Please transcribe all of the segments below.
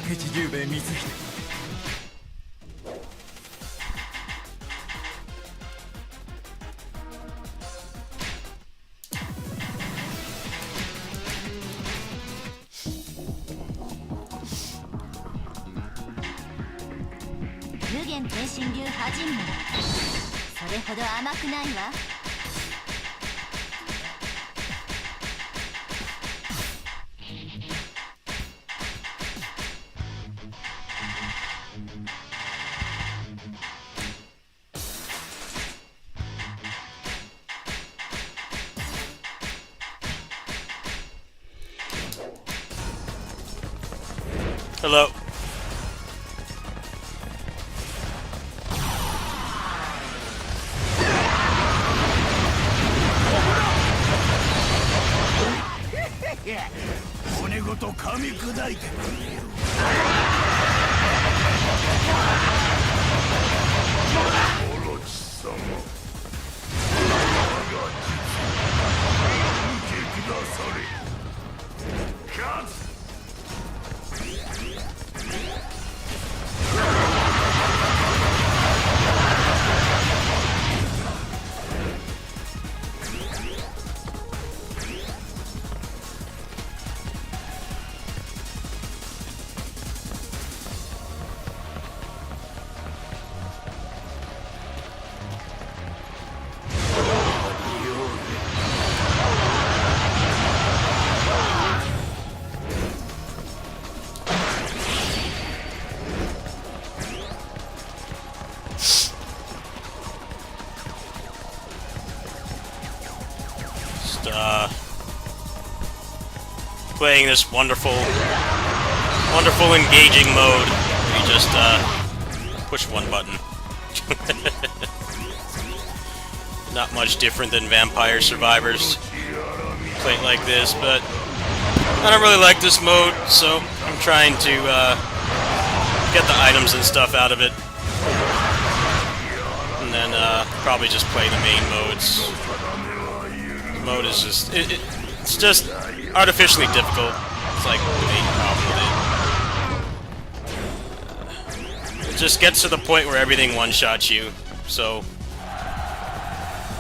明智十兵光秀。無限天神流破人門、それほど甘くないわ。Hello. Playing this wonderful engaging mode. You just push one button. Not much different than Vampire Survivors. Play it like this, but I don't really like this mode, so I'm trying to get the items and stuff out of it, and then probably just play the main modes. The mode is just it's just artificially difficult. It's like the main problem with it. It just gets to the point where everything one-shots you, so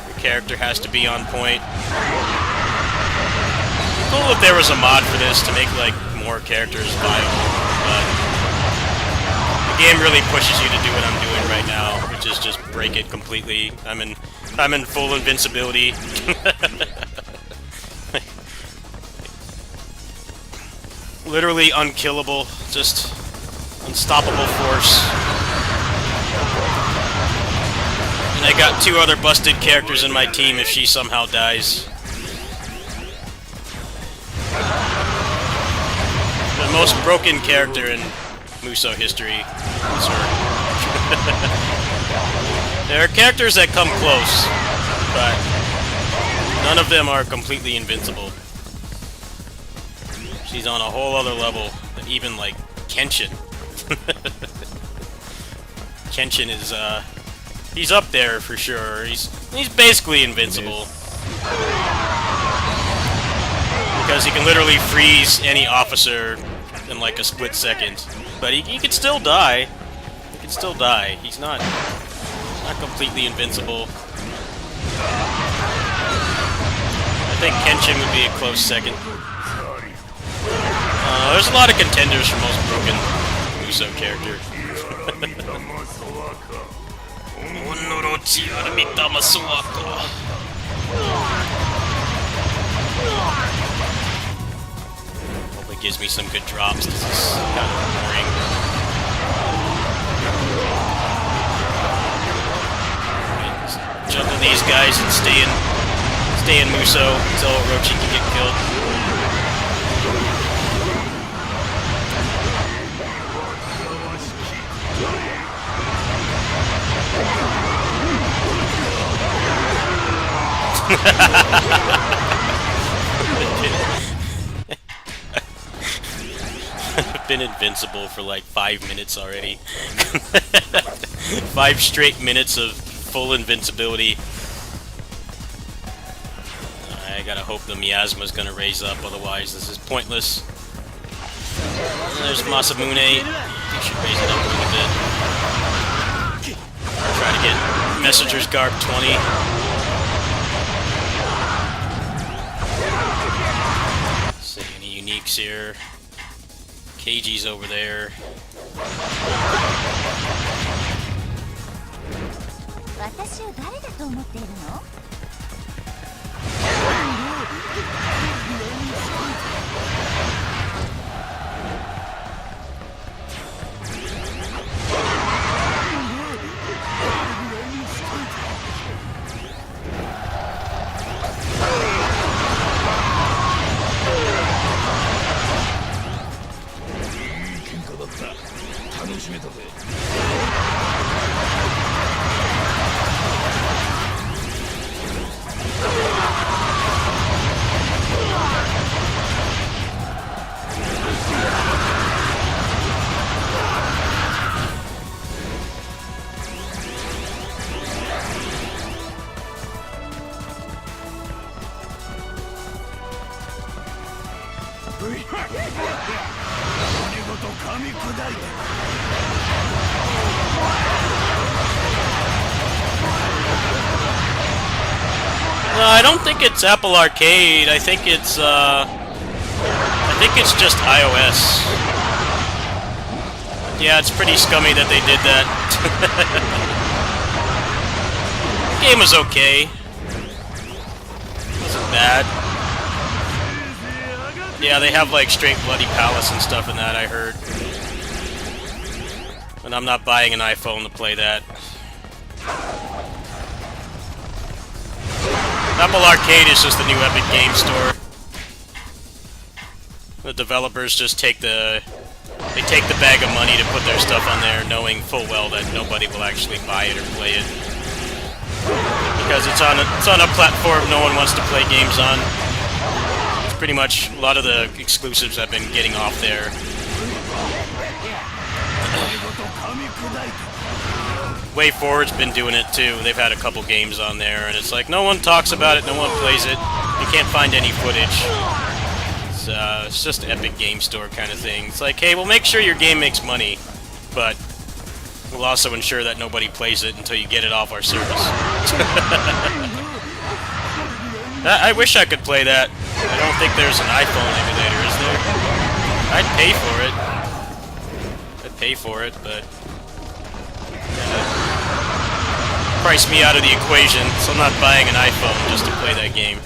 your character has to be on point. Cool if there was a mod for this to make like more characters viable, but the game really pushes you to do what I'm doing right now, which is just break it completely. I'm in full invincibility. Literally unkillable, just unstoppable force. And I got two other busted characters in my team if she somehow dies. The most broken character in Musou history is her. There are characters that come close, but none of them are completely invincible. She's on a whole other level than even, like, Kenshin. Kenshin is, he's up there for sure. He's basically invincible. Because he can literally freeze any officer in, like, a split second. But he could still die. He could still die. He's not completely invincible. I think Kenshin would be a close second. There's a lot of contenders for most broken Musou character. Hopefully gives me some good drops. This is kind of boring. Right, juggle these guys and stay in Musou until Orochi can get killed. I've been invincible for like 5 minutes already. 5 straight minutes of full invincibility. I gotta hope the miasma's gonna raise up, otherwise this is pointless. There's Masamune. He should raise it up a little bit. Try to get Messenger's Garb 20. See any uniques here. KG's over there. 私を誰だと思っているの？ No, I don't think it's Apple Arcade. I think it's just iOS. Yeah, it's pretty scummy that they did that. The game was okay. Wasn't bad. Yeah, they have like straight Bloody Palace and stuff in that, I heard. And I'm not buying an iPhone to play that. Apple Arcade is just the new Epic Game Store. The developers just take the bag of money to put their stuff on there, knowing full well that nobody will actually buy it or play it. Because it's on a platform no one wants to play games on. It's pretty much a lot of the exclusives have been getting off there. Way Forward's been doing it too. They've had a couple games on there, and it's like no one talks about it, no one plays it. You can't find any footage. It's just an Epic Game Store kind of thing. It's like, hey, we'll make sure your game makes money, but we'll also ensure that nobody plays it until you get it off our service. I wish I could play that. I don't think there's an iPhone emulator, is there? I'd pay for it. I'd pay for it, but price me out of the equation, so I'm not buying an iPhone just to play that game.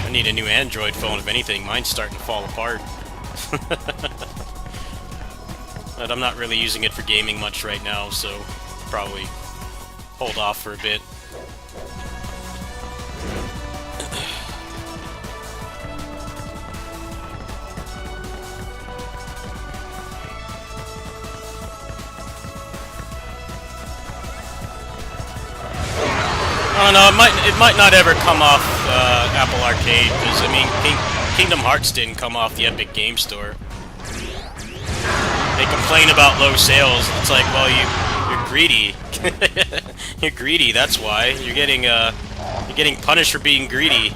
I need a new Android phone, if anything. Mine's starting to fall apart. But I'm not really using it for gaming much right now, so probably hold off for a bit. Oh no, it might not ever come off Apple Arcade, because I mean, Kingdom Hearts didn't come off the Epic Game Store. They complain about low sales. It's like, well, you're greedy. You're greedy. That's why you're getting punished for being greedy.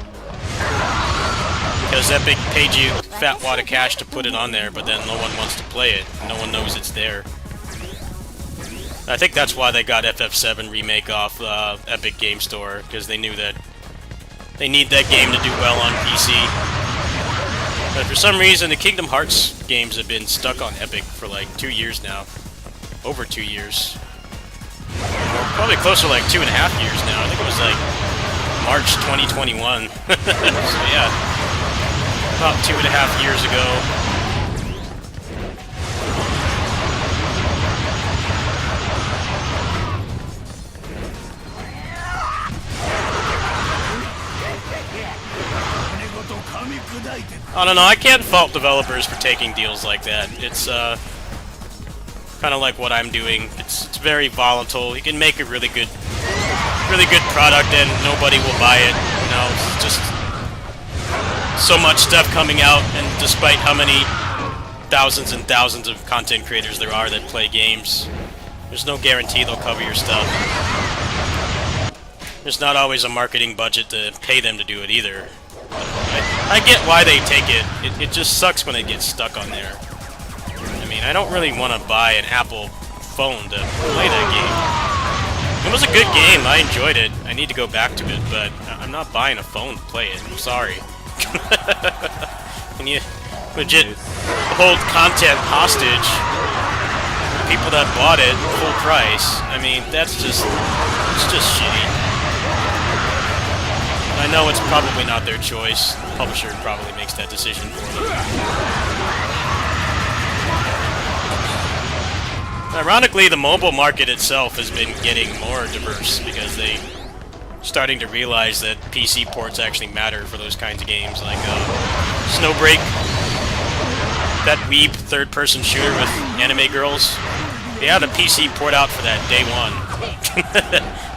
Because Epic paid you fat wad of cash to put it on there, but then no one wants to play it. No one knows it's there. I think that's why they got FF7 Remake off Epic Game Store, because they knew that they need that game to do well on PC. But for some reason, the Kingdom Hearts games have been stuck on Epic for like 2 years now. Over 2 years. Probably closer to like 2.5 years now. I think it was like March 2021. So yeah, about 2.5 years ago. I don't know, I can't fault developers for taking deals like that. It's kind of like what I'm doing. It's very volatile. You can make a really good product and nobody will buy it. You know, it's just so much stuff coming out, and despite how many thousands and thousands of content creators there are that play games, there's no guarantee they'll cover your stuff. There's not always a marketing budget to pay them to do it either. I get why they take it. It just sucks when it gets stuck on there. I mean, I don't really want to buy an Apple phone to play that game. It was a good game. I enjoyed it. I need to go back to it, but I'm not buying a phone to play it. I'm sorry. When you legit hold content hostage, people that bought it full price, I mean, it's just shitty. I know it's probably not their choice. The publisher probably makes that decision for them. Ironically, the mobile market itself has been getting more diverse because they're starting to realize that PC ports actually matter for those kinds of games, like Snowbreak, that weeb third-person shooter with anime girls. They had a PC port out for that day one.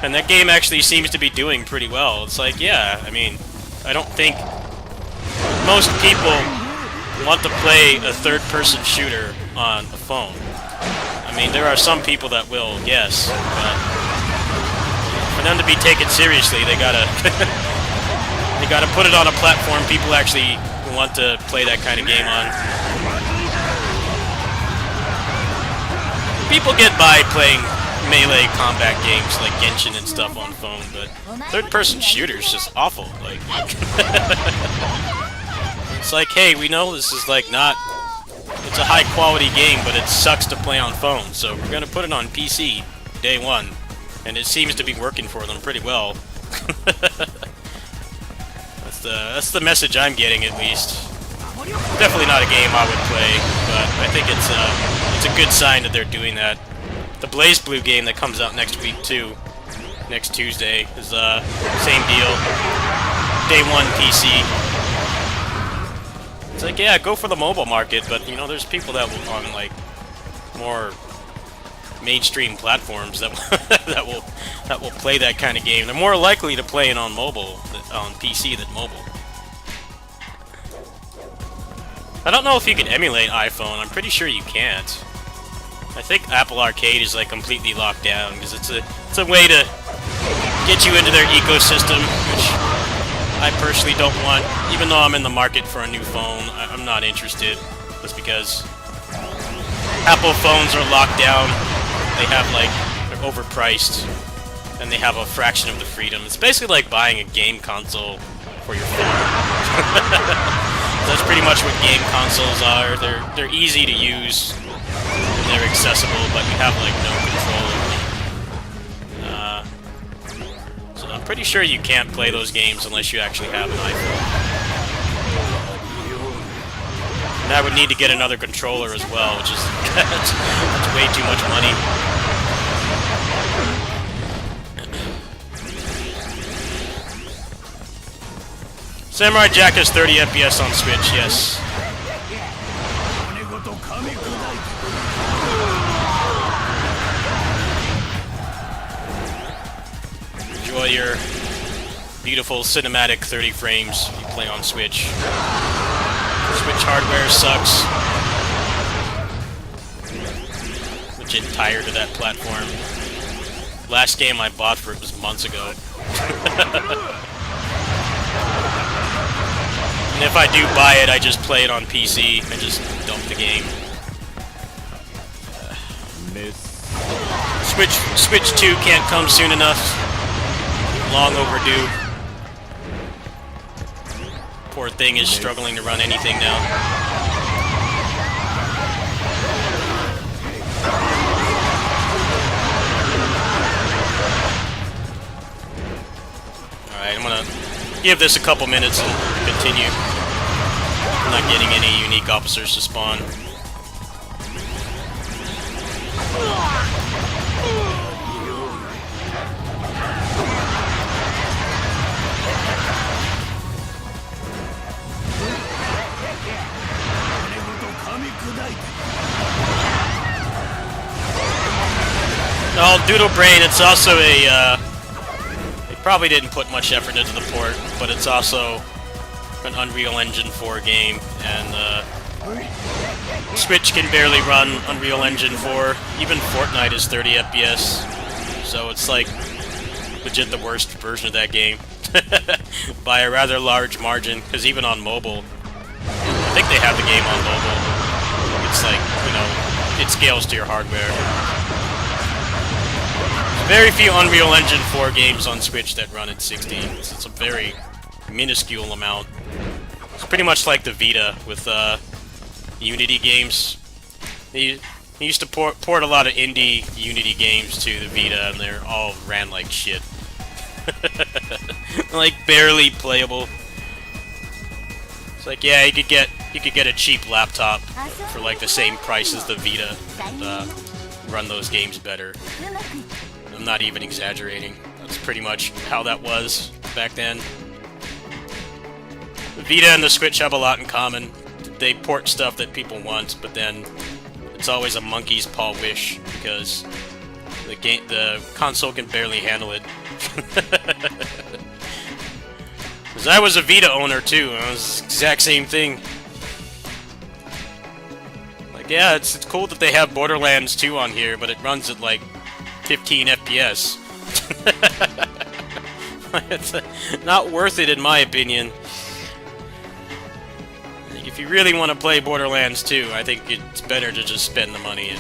And that game actually seems to be doing pretty well. It's like, yeah, I mean, I don't think most people want to play a third-person shooter on a phone. I mean, there are some people that will, yes, but for them to be taken seriously, they gotta they gotta put it on a platform people actually want to play that kind of game on. People get by playing melee combat games like Genshin and stuff on phone, but third-person shooters just awful. Like, it's like, hey, we know this is like not. It's a high-quality game, but it sucks to play on phone, so we're gonna put it on PC day one, and it seems to be working for them pretty well. That's the message I'm getting, at least. Definitely not a game I would play, but I think it's a good sign that they're doing that. The BlazBlue game that comes out next week too, next Tuesday, is same deal. Day one PC. It's like, yeah, go for the mobile market, but you know, there's people that will on like more mainstream platforms that that will play that kind of game. They're more likely to play it on mobile, on PC than mobile. I don't know if you can emulate iPhone. I'm pretty sure you can't. I think Apple Arcade is like completely locked down because it's a way to get you into their ecosystem, which I personally don't want. Even though I'm in the market for a new phone, I'm not interested. Just because Apple phones are locked down. They have like, they're overpriced, and they have a fraction of the freedom. It's basically like buying a game console for your phone. That's pretty much what game consoles are. They're easy to use, and they're accessible, but you have like no control. So I'm pretty sure you can't play those games unless you actually have an iPhone. And I would need to get another controller as well, which is that's way too much money. Samurai Jack has 30 FPS on Switch, yes. Enjoy your beautiful cinematic 30 frames you play on Switch. Switch hardware sucks. Legit tired of that platform. Last game I bought for it was months ago. And if I do buy it, I just play it on PC. I just dump the game. Switch 2 can't come soon enough. Long overdue. Poor thing is struggling to run anything now. Alright, I'm gonna give this a couple minutes and continue. I'm not getting any unique officers to spawn. Oh, Doodle Brain, it's also a, they probably didn't put much effort into the port, but it's also an Unreal Engine 4 game, and Switch can barely run Unreal Engine 4. Even Fortnite is 30 FPS, so it's like legit the worst version of that game. by a rather large margin, because even on mobile, I think they have the game on mobile. It's like, you know, it scales to your hardware. Very few Unreal Engine 4 games on Switch that run at 16. It's a very minuscule amount. It's pretty much like the Vita with Unity games. They used to port a lot of indie Unity games to the Vita, and they're all ran like shit. Like barely playable. It's like, yeah, you could get a cheap laptop for like the same price as the Vita and run those games better. I'm not even exaggerating. That's pretty much how that was back then. The Vita and the Switch have a lot in common. They port stuff that people want, but then it's always a monkey's paw wish because the console can barely handle it. Because I was a Vita owner too, and it was the exact same thing. Like, yeah, it's cool that they have Borderlands 2 on here, but it runs at like 15 FPS. It's not worth it in my opinion. If you really want to play Borderlands 2, I think it's better to just spend the money and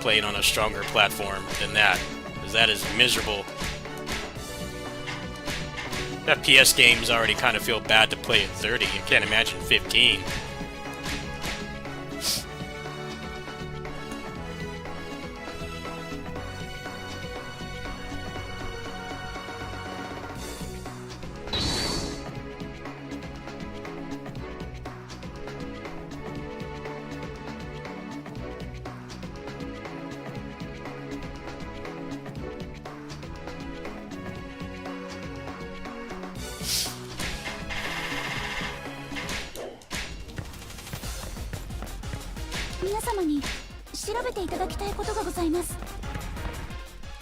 play it on a stronger platform than that, because that is miserable. FPS games already kind of feel bad to play at 30. I can't imagine 15.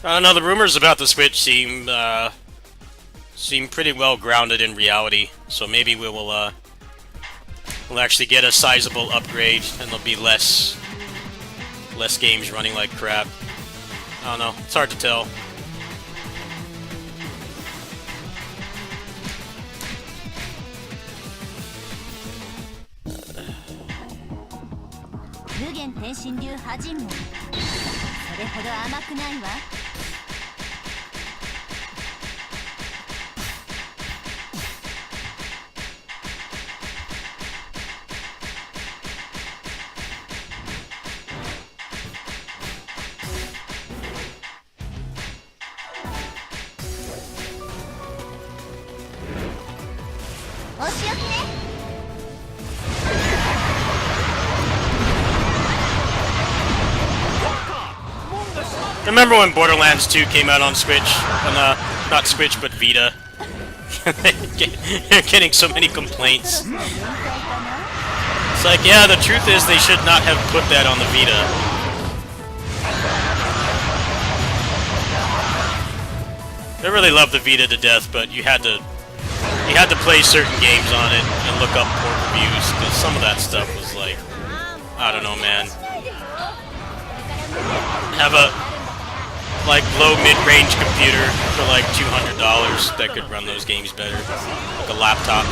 I don't know, the rumors about the Switch seem pretty well grounded in reality, so maybe we'll actually get a sizable upgrade, and there'll be less games running like crap. I don't know, it's hard to tell. Remember when Borderlands 2 came out on Switch? Not Switch, but Vita. They're getting so many complaints. It's like, yeah, the truth is they should not have put that on the Vita. I really love the Vita to death, but you had to play certain games on it and look up port reviews, because some of that stuff was like, I don't know, man. Have a like low mid-range computer for like $200 that could run those games better, like a laptop.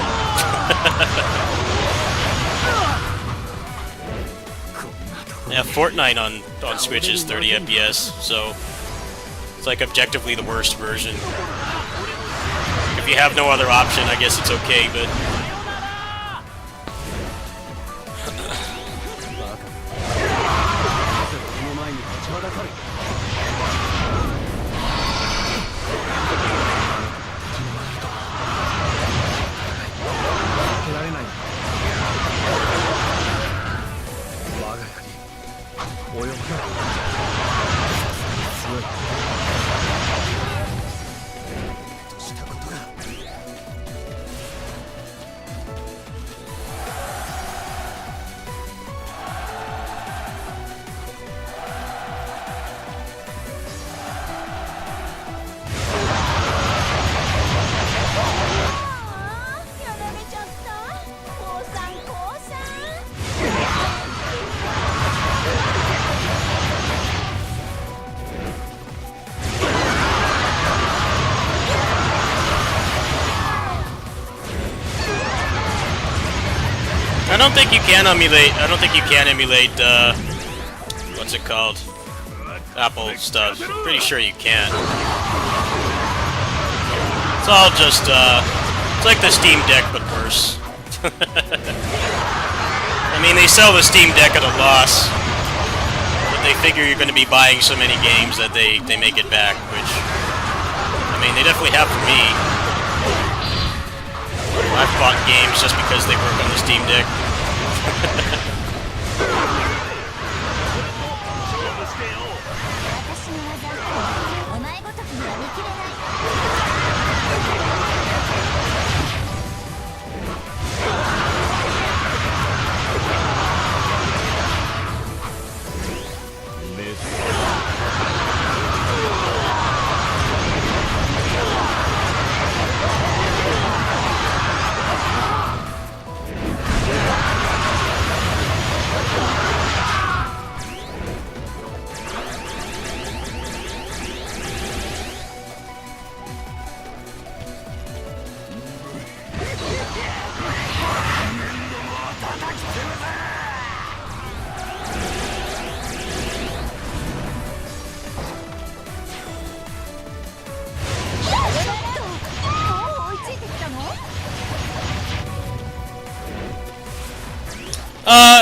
Yeah, Fortnite on Switch is 30 FPS, so it's like objectively the worst version. If you have no other option, I guess it's okay, but don't think you can emulate. I don't think you can emulate. What's it called? Apple stuff. I'm pretty sure you can. It's all just. It's like the Steam Deck, but worse. I mean, they sell the Steam Deck at a loss, but they figure you're going to be buying so many games that they make it back, which, I mean, they definitely have for me. I've bought games just because they work on the Steam Deck.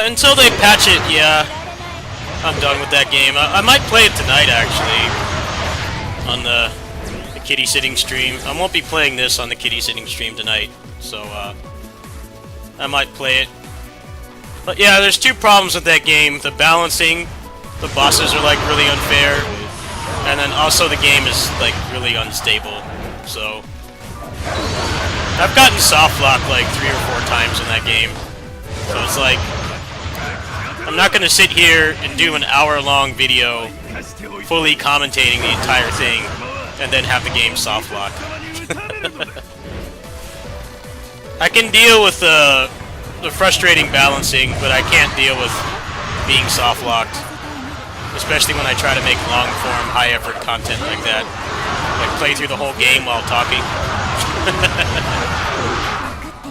Until they patch it, yeah, I'm done with that game. I might play it tonight, actually, on the kitty sitting stream. I won't be playing this on the kitty sitting stream tonight, so I might play it. But yeah, there's two problems with that game. The balancing, the bosses are like really unfair, and then also the game is like really unstable. So I've gotten soft locked like 3 or 4 times in that game. So it's like, I'm not going to sit here and do an hour-long video fully commentating the entire thing and then have the game soft lock. I can deal with the frustrating balancing, but I can't deal with being soft locked, especially when I try to make long-form, high-effort content like that, like play through the whole game while talking.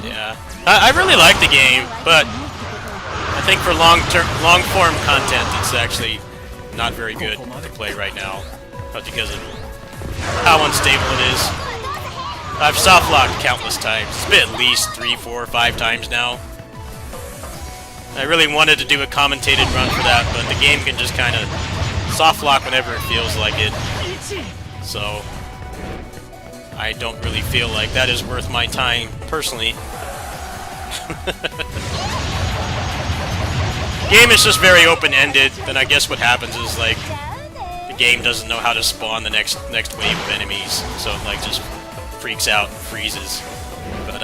Yeah, I really like the game, but I think for long-form content, it's actually not very good to play right now, because of how unstable it is. I've soft-locked countless times. It's been at least 3, 4, 5 times now. I really wanted to do a commentated run for that, but the game can just kind of soft-lock whenever it feels like it. So I don't really feel like that is worth my time, personally. Game is just very open-ended, then I guess what happens is, like, the game doesn't know how to spawn the next wave of enemies, so it, like, just freaks out and freezes. But,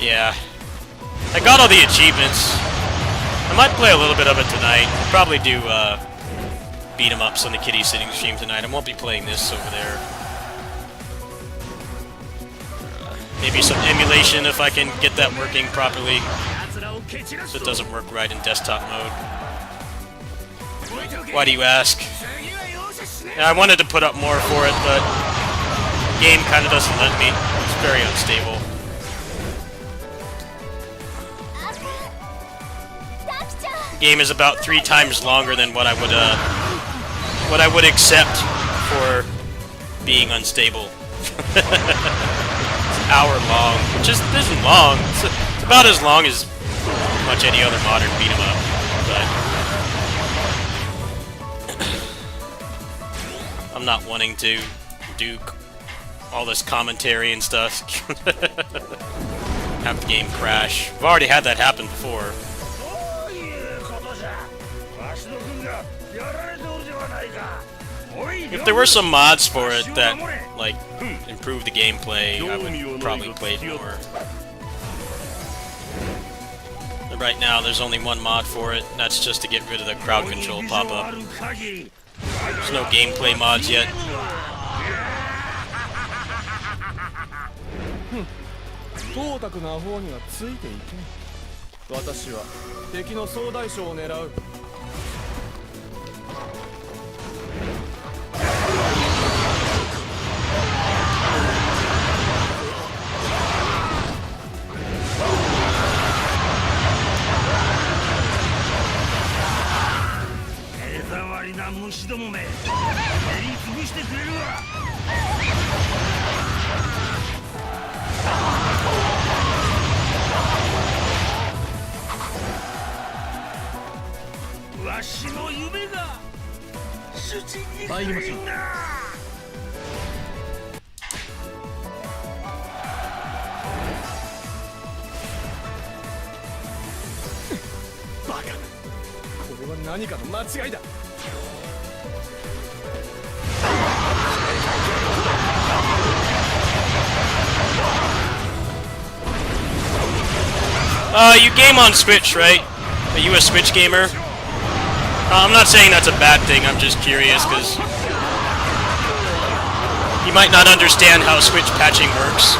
yeah. I got all the achievements. I might play a little bit of it tonight. Probably do, beat-em-ups on the kitty sitting stream tonight. I won't be playing this over there. Maybe some emulation if I can get that working properly, so it doesn't work right in desktop mode. Why do you ask? Yeah, I wanted to put up more for it, but the game kind of doesn't let me. It's very unstable. The game is about 3 times longer than what I would accept for being unstable. Hour long, which isn't long. It's about as long as pretty much any other modern beat 'em up. But I'm not wanting to do all this commentary and stuff. Have the game crash. I've already had that happen before. If there were some mods for it that, like, improve the gameplay, I would probably play it more. But right now, there's only one mod for it, and that's just to get rid of the crowd control pop-up. There's no gameplay mods yet. 董卓のアホにはついていけん。私は敵の総大将を狙う。虫どもめ、やり潰してくれるわ。わしの夢が主人に入るんだ。バカな、これは何かの間違いだ。You game on Switch, right? Are you a Switch gamer? I'm not saying that's a bad thing, I'm just curious, because you might not understand how Switch patching works.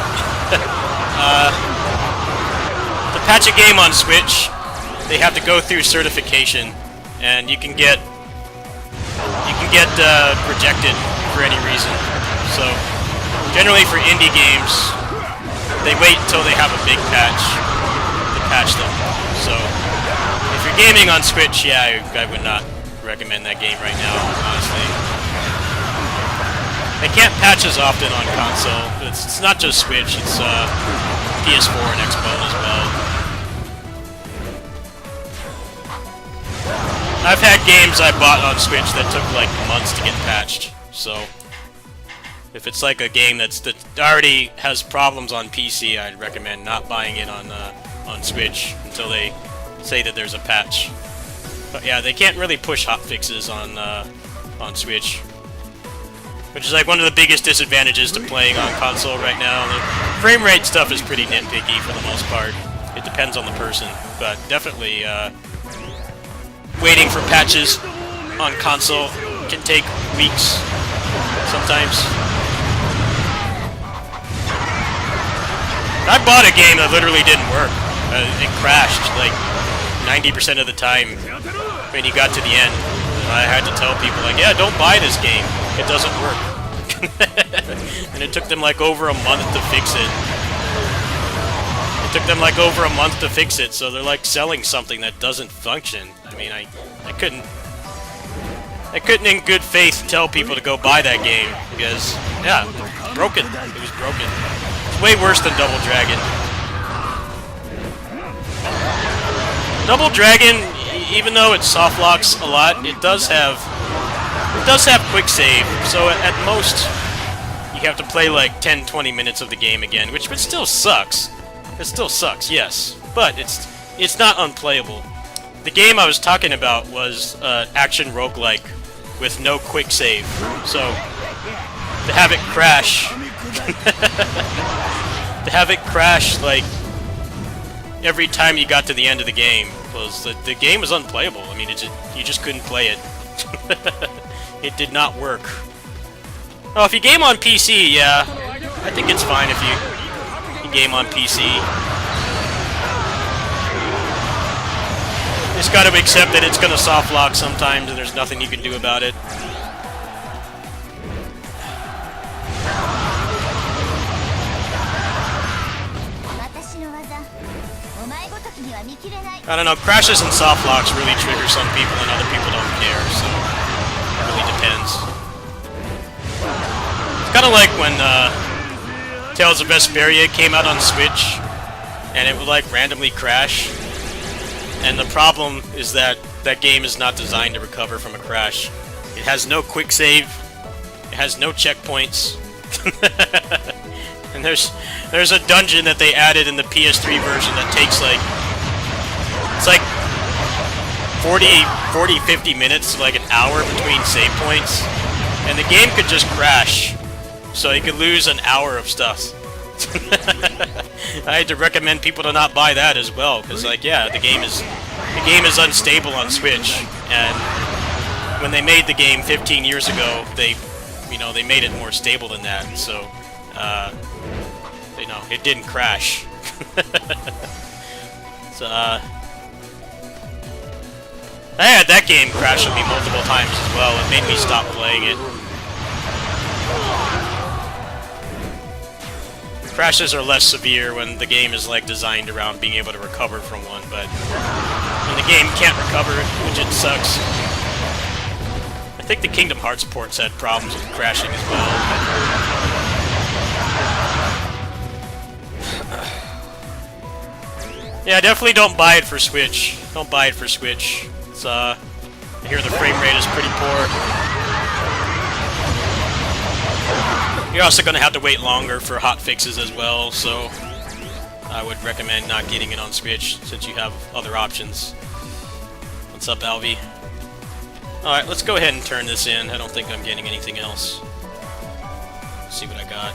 To patch a game on Switch, they have to go through certification, and you can get rejected for any reason. So, generally for indie games, they wait until they have a big patch to patch them. So, if you're gaming on Switch, yeah, I would not recommend that game right now, honestly. They can't patch as often on console. It's not just Switch, it's PS4 and Xbox as well. I've had games I bought on Switch that took like months to get patched, so if it's like a game that already has problems on PC, I'd recommend not buying it on Switch until they say that there's a patch. But yeah, they can't really push hotfixes on Switch, which is like one of the biggest disadvantages to playing on console right now. The frame rate stuff is pretty nitpicky for the most part. It depends on the person, but definitely waiting for patches on console can take weeks sometimes. I bought a game that literally didn't work. It crashed like 90% of the time when you got to the end. I had to tell people, like, yeah, don't buy this game. It doesn't work. And it took them like over a month to fix it. It took them like over a month to fix it, so they're like selling something that doesn't function. I mean, I couldn't in good faith tell people to go buy that game because, yeah, it was broken. It was broken. It's way worse than Double Dragon. Double Dragon, even though it soft locks a lot, it does have quick save. So at most, you have to play like 10-20 minutes of the game again, which still sucks. It still sucks, yes, but it's not unplayable. The game I was talking about was action roguelike with no quick save. So to have it crash, like every time you got to the end of the game, was the game was unplayable. I mean, you just couldn't play it. It did not work. Oh, if you game on PC, yeah, I think it's fine if you game on PC. Just got to accept that it's going to soft lock sometimes, and there's nothing you can do about it. I don't know, crashes and soft locks really trigger some people and other people don't care, so it really depends. It's kind of like when Tales of Vesperia came out on Switch, and it would like randomly crash. And the problem is that that game is not designed to recover from a crash. It has no quick save, it has no checkpoints, and there's a dungeon that they added in the PS3 version that takes like, it's like 50 minutes to like an hour between save points, and the game could just crash, so you could lose an hour of stuff. I had to recommend people to not buy that as well, because like, yeah, the game is unstable on Switch, and when they made the game 15 years ago, they made it more stable than that, so it didn't crash. So I had that game crash on me multiple times as well. It made me stop playing it. Crashes are less severe when the game is like designed around being able to recover from one, but when the game can't recover, which it sucks. I think the Kingdom Hearts ports had problems with crashing as well. Yeah, definitely don't buy it for Switch. Don't buy it for Switch. It's, I hear the frame rate is pretty poor. You're also going to have to wait longer for hot fixes as well, so I would recommend not getting it on Switch since you have other options. What's up, Alvy? Alright, let's go ahead and turn this in. I don't think I'm getting anything else. Let's see what I got.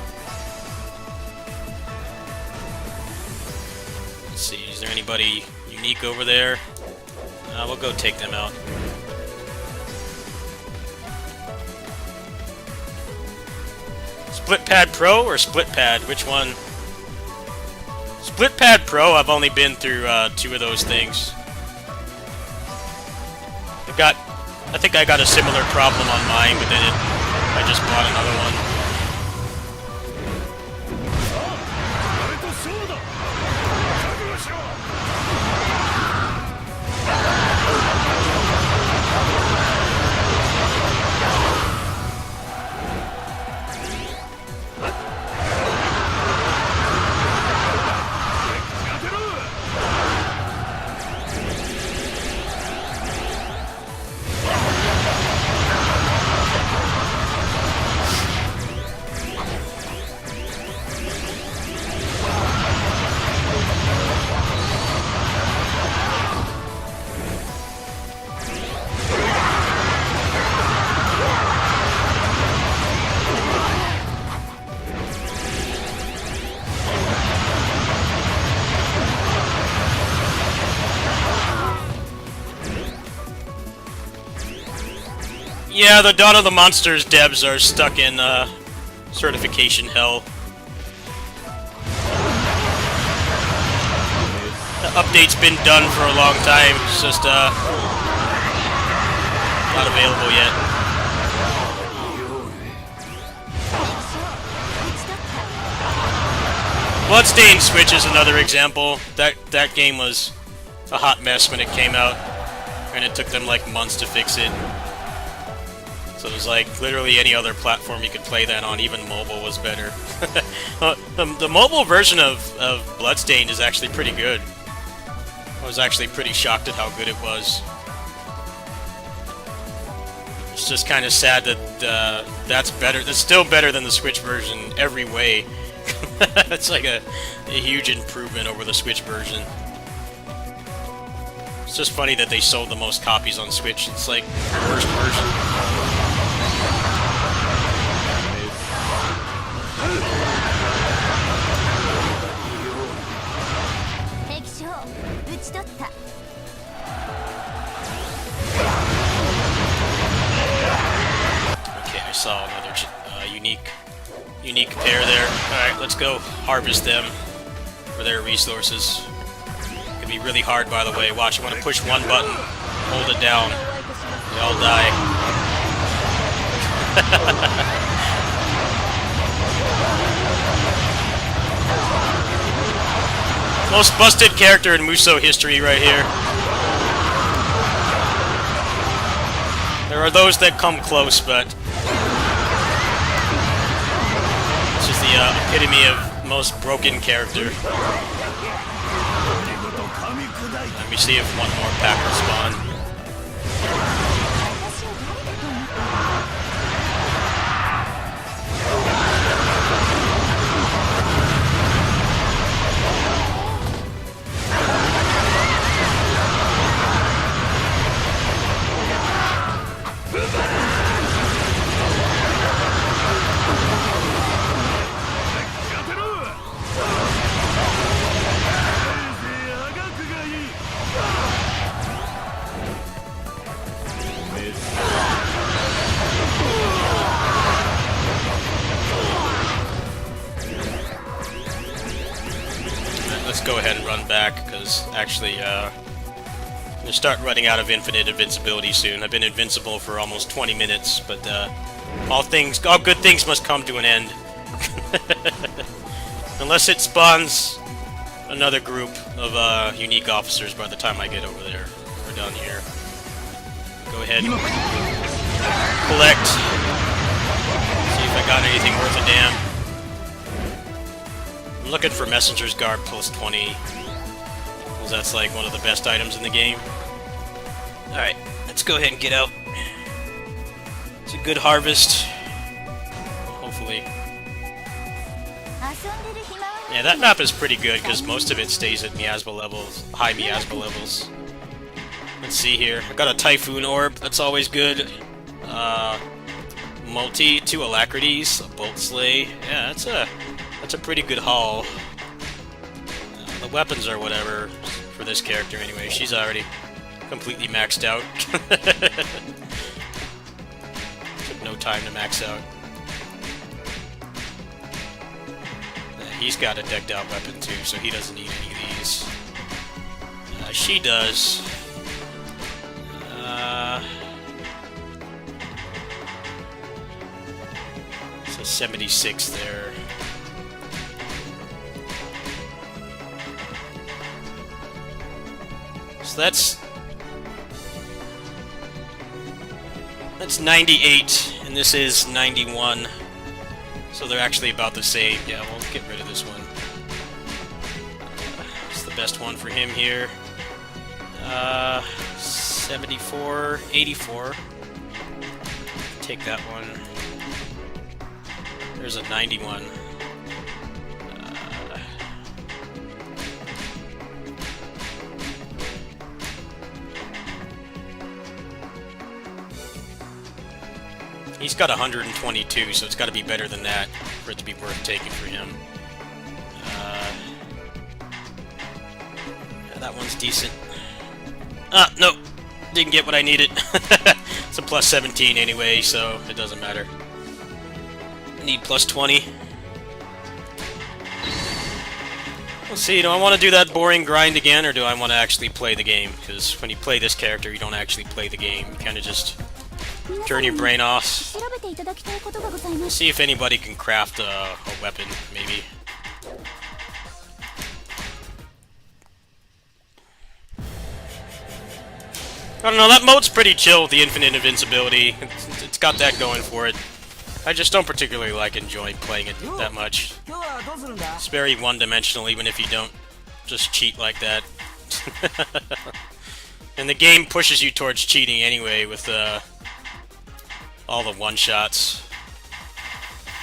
Let's see, is there anybody unique over there? We'll go take them out. Split Pad Pro or Split Pad? Which one? Split Pad Pro, I've only been through 2 of those things. I think I got a similar problem on mine, but then I just bought another one. Yeah, the Dawn of the Monsters devs are stuck in certification hell. The update's been done for a long time, it's just not available yet. Bloodstained Switch is another example. That game was a hot mess when it came out, and it took them like months to fix it. So it was like literally any other platform you could play that on, even mobile was better. The mobile version of Bloodstained is actually pretty good. I was actually pretty shocked at how good it was. It's just kind of sad that that's better. That's still better than the Switch version every way. It's like a huge improvement over the Switch version. It's just funny that they sold the most copies on Switch. It's like the worst version. Okay, I saw another unique pair there. Alright, let's go harvest them for their resources. It can be really hard, by the way. Watch, you want to push one button, hold it down, they all die. Most busted character in Musou history right here. There are those that come close, but this is the epitome of most broken character. Let me see if one more pack will spawn. Let's go ahead and run back, because actually, I'm going to start running out of infinite invincibility soon. I've been invincible for almost 20 minutes, but all good things must come to an end. Unless it spawns another group of unique officers by the time I get over there. We're done here. Go ahead. collect. See if I got anything worth a damn. I'm looking for Messenger's Garb plus 20. Because that's like one of the best items in the game. Alright, let's go ahead and get out. It's a good harvest. Hopefully. Yeah, that map is pretty good because most of it stays at miasma levels, high miasma levels. Let's see here. I got a Typhoon Orb, that's always good. Multi, 2 Alacrities, a Bolt Slay. Yeah, that's a pretty good haul. The weapons are whatever for this character anyway. She's already completely maxed out. Took no time to max out. He's got a decked out weapon too, so he doesn't need any of these. She does. So 76 there. So that's 98, and this is 91. So they're actually about the same. Yeah, we'll get rid of this one. It's the best one for him here. 74, 84. Take that one. There's a 91. He's got 122, so it's got to be better than that for it to be worth taking for him. Yeah, that one's decent. Ah, nope. Didn't get what I needed. It's a plus 17 anyway, so it doesn't matter. I need plus 20. Let's see, do I want to do that boring grind again, or do I want to actually play the game? Because when you play this character, you don't actually play the game. You kind of just turn your brain off. See if anybody can craft a weapon, maybe. I don't know, that mode's pretty chill with the infinite invincibility. It's got that going for it. I just don't particularly like enjoying playing it that much. It's very one-dimensional, even if you don't just cheat like that. And the game pushes you towards cheating anyway with all the one-shots.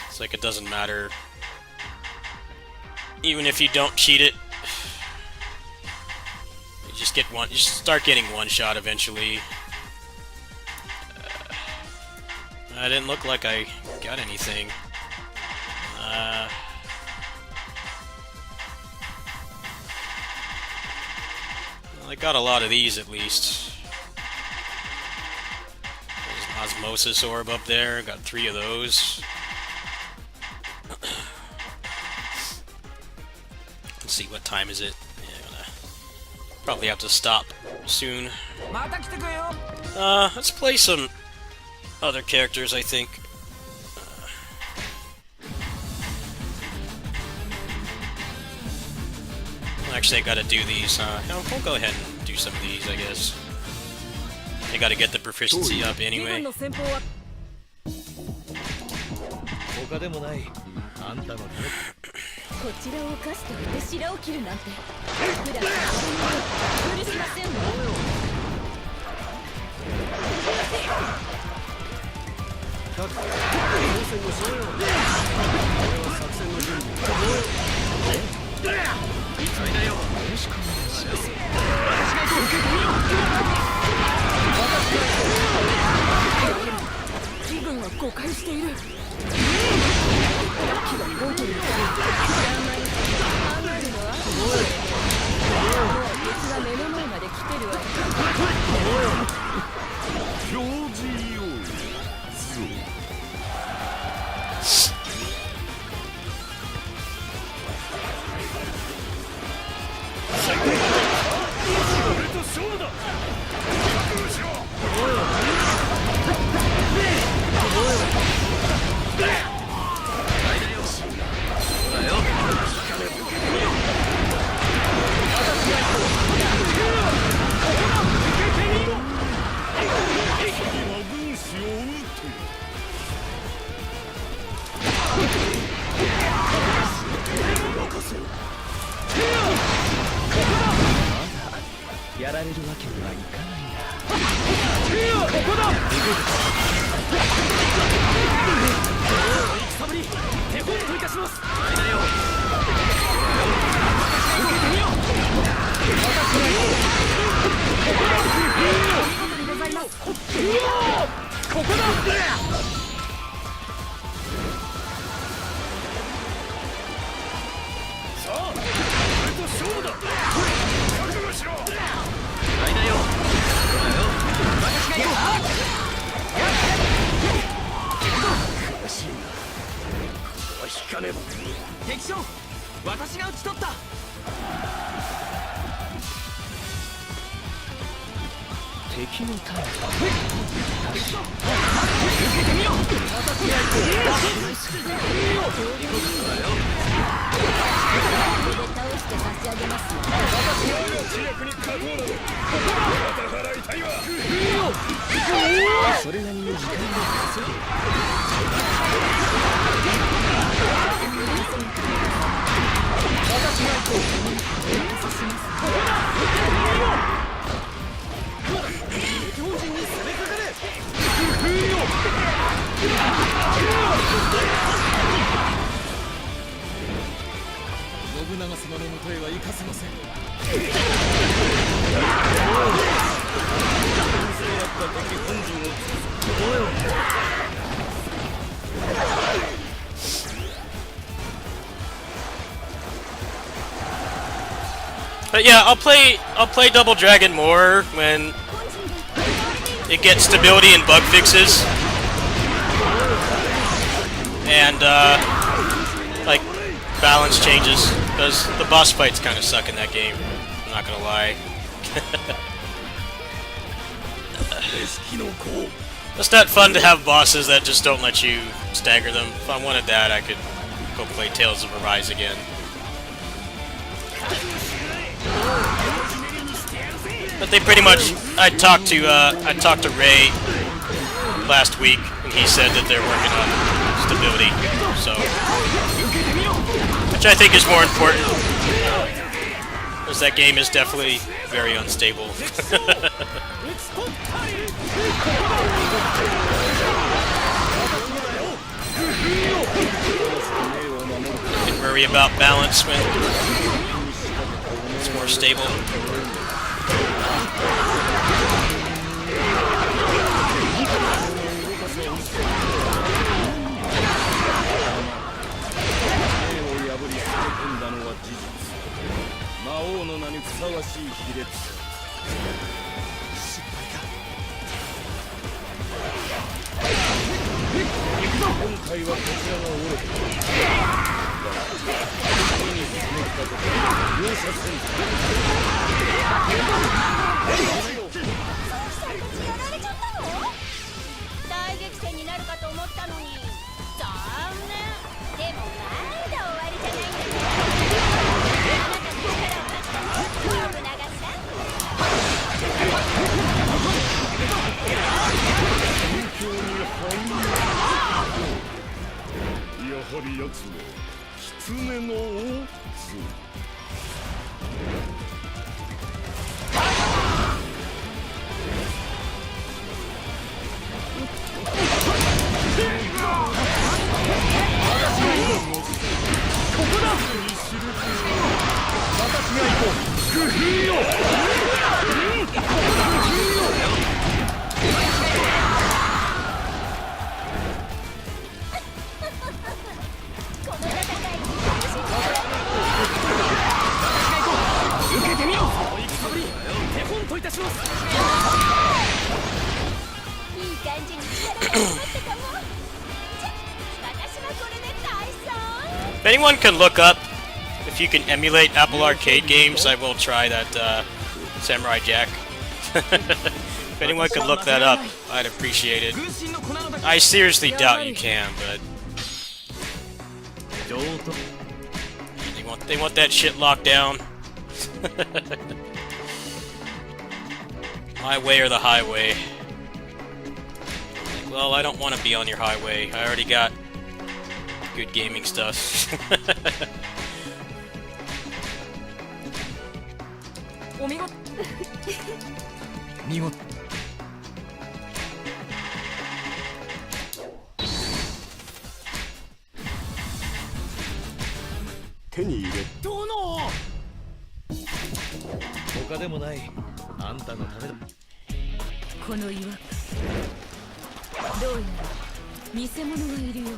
It's like it doesn't matter. Even if you don't cheat it, you just get one. You start getting one shot eventually. I didn't look like I got anything. Well, I got a lot of these at least. There's an Osmosis Orb up there. Got 3 of those. Let's see, what time is it? Yeah, I'm gonna probably have to stop soon. Let's play some other characters, I think. Actually, I gotta do these. We'll go ahead and do some of these, I guess. I gotta get the proficiency up anyway. こちらを犯して手白を切るなんて普段許しませんわ。気分は誤解している。 軍師を生む戦ぶり手本といたします。あれだよ。受けてみよう。見事にございます。ここだ。さあ、俺と勝負だ。覚悟しろ。あれだよ。私が行こう。悔しいな。ここは引かねば。敵将、私が討ち取った。敵のタイム。受けてみよう。私が行こう。倒して差し上げます。主役に勝とうなど。また払いたいわ。それなりに時間がかかる。私が行こう。標準に攻めかかれ。信長様のもとへは行かせません。But yeah, I'll play Double Dragon more when it gets stability and bug fixes, and like balance changes, because the boss fights kind of suck in that game. I'm not gonna lie. It's not fun to have bosses that just don't let you stagger them. If I wanted that, I could go play Tales of Arise again. But they pretty much. I talked to Ray last week, and he said that they're working on stability. So, which I think is more important, because that game is definitely very unstable. You can worry about balance when it's more stable. If anyone can look up if you can emulate Apple Arcade games, I will try that Samurai Jack. If anyone could look that up, I'd appreciate it. I seriously doubt you can, but they want that shit locked down. My way or the highway. Well, I don't want to be on your highway. I already got good gaming stuff. 手に入れ殿。他でもない。あんたのためだ。この岩か。どうやら偽物がいるようね。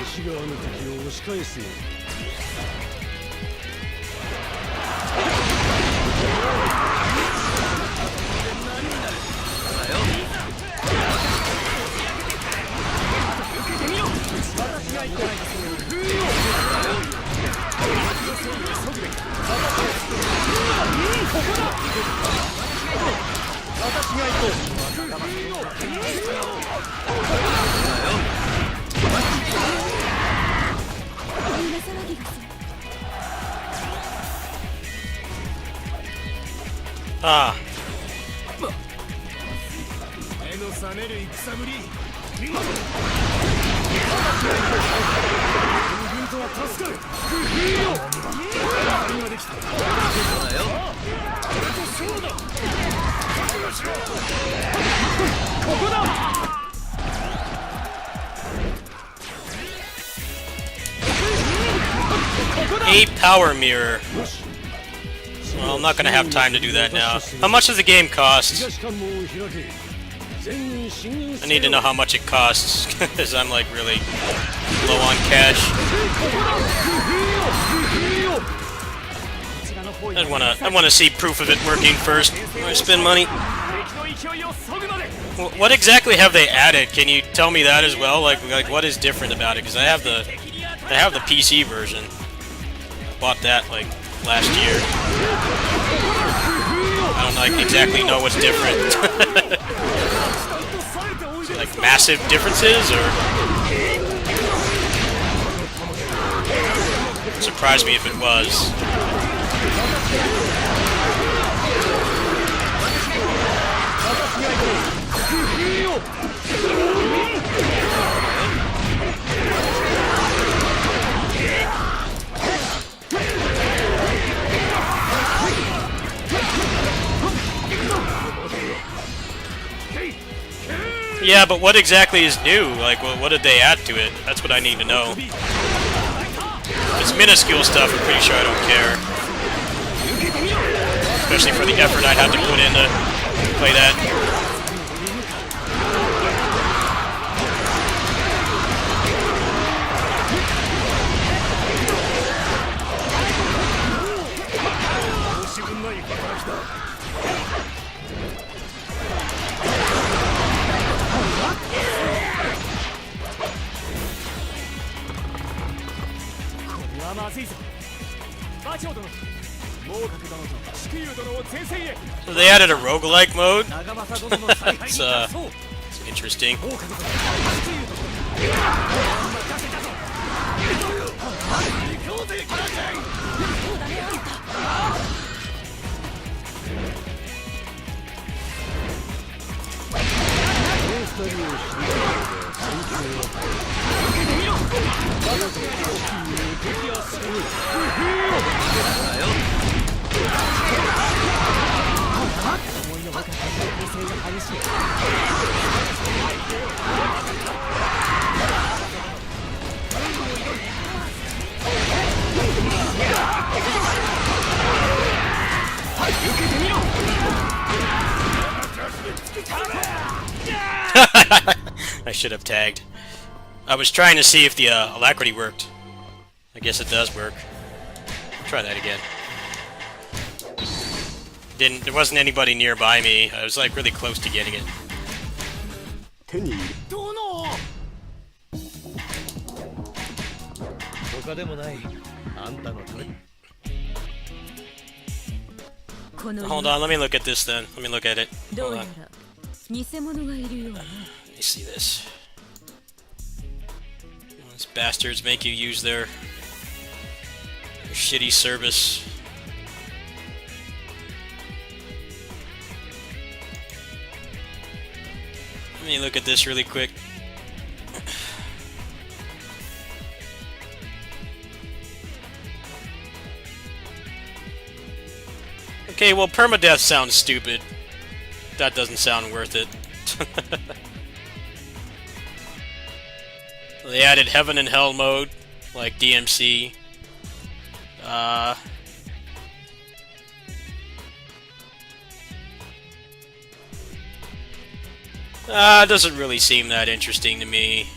西側の敵を押し返すよ。胸騒ぎがする。あ目の覚める戦ぶり。見事。軍とは助かる。何ができた。俺と勝負だ。覚悟しろ。ここだ。A power mirror. Well, I'm not gonna have time to do that now. How much does the game cost? 東関門を開け。全員進入 I need to know how much it costs, because I'm like really low on cash. I wanna see proof of it working first. I spend money. What exactly have they added? Can you tell me that as well? Like what is different about it? Because I have the PC version. Bought that like last year. I don't like exactly know what's different. Like massive differences, or surprised me if it was. Yeah, but what exactly is new? Like, what did they add to it? That's what I need to know. If it's minuscule stuff, I'm pretty sure I don't care. Especially for the effort I'd have to put in to play that. So they added a roguelike mode? It's interesting. I should have tagged. I was trying to see if the alacrity worked. I guess it does work. Try that again. There wasn't anybody nearby me. I was like really close to getting it. 手に入れ他でもない。あんたのため。この Hold on, let me look at this then. Let me look at it. ど Hold うや on. ら偽物がいるようね。 Let me see this. These bastards make you use their shitty service. me look at this really quick. Okay, well, permadeath sounds stupid. That doesn't sound worth it. They added Heaven and Hell mode, like DMC. It doesn't really seem that interesting to me.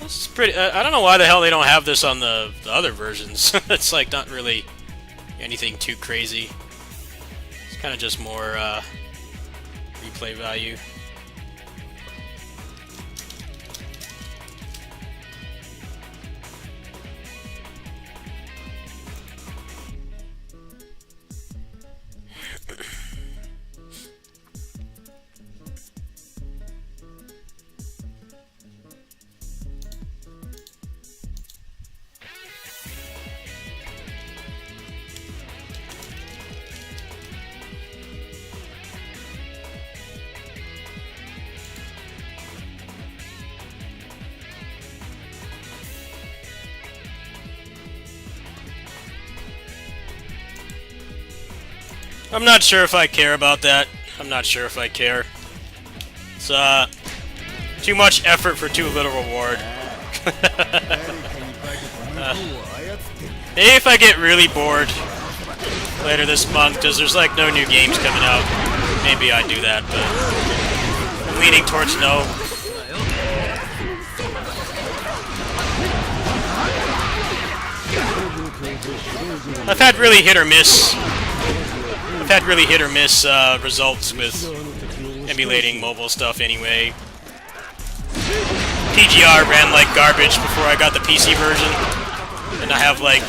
This is pretty. I don't know why the hell they don't have this on the other versions. It's like not really anything too crazy. It's kind of just more replay value. I'm not sure if I care about that. I'm not sure if I care. It's too much effort for too little reward. Maybe if I get really bored later this month, because there's like no new games coming out, maybe I'd do that, but I'm leaning towards no. I've had really hit or miss results with emulating mobile stuff anyway. PGR ran like garbage before I got the PC version, and I have like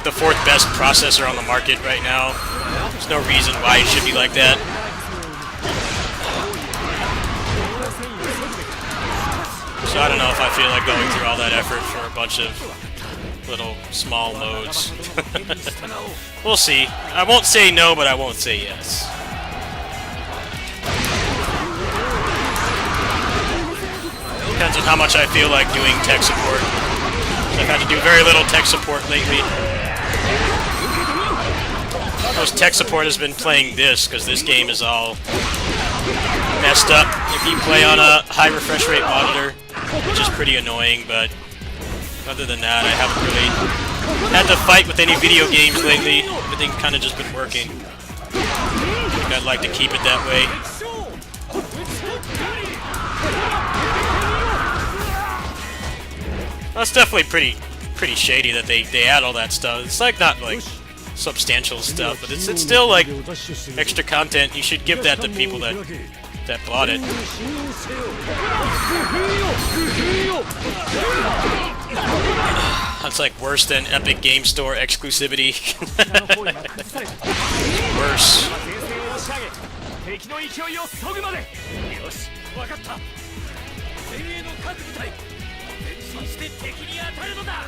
the 4th best processor on the market right now. There's no reason why it should be like that. So I don't know if I feel like going through all that effort for a bunch of little small modes. We'll see. I won't say no, but I won't say yes. Depends on how much I feel like doing tech support. I've had to do very little tech support lately. Most tech support has been playing this, because this game is all messed up if you play on a high refresh rate monitor, which is pretty annoying, but other than that, I haven't really had to fight with any video games lately. Everything's kind of just been working. I think I'd like to keep it that way. That's definitely pretty shady that they add all that stuff. It's like not like substantial stuff, but it's still like extra content. You should give that to people that bought it. That's like worse than Epic Game Store exclusivity. Worse. 敵の勢いを削ぐまで。よし、わかった。前衛の各部隊、前進して敵に当たるのだ。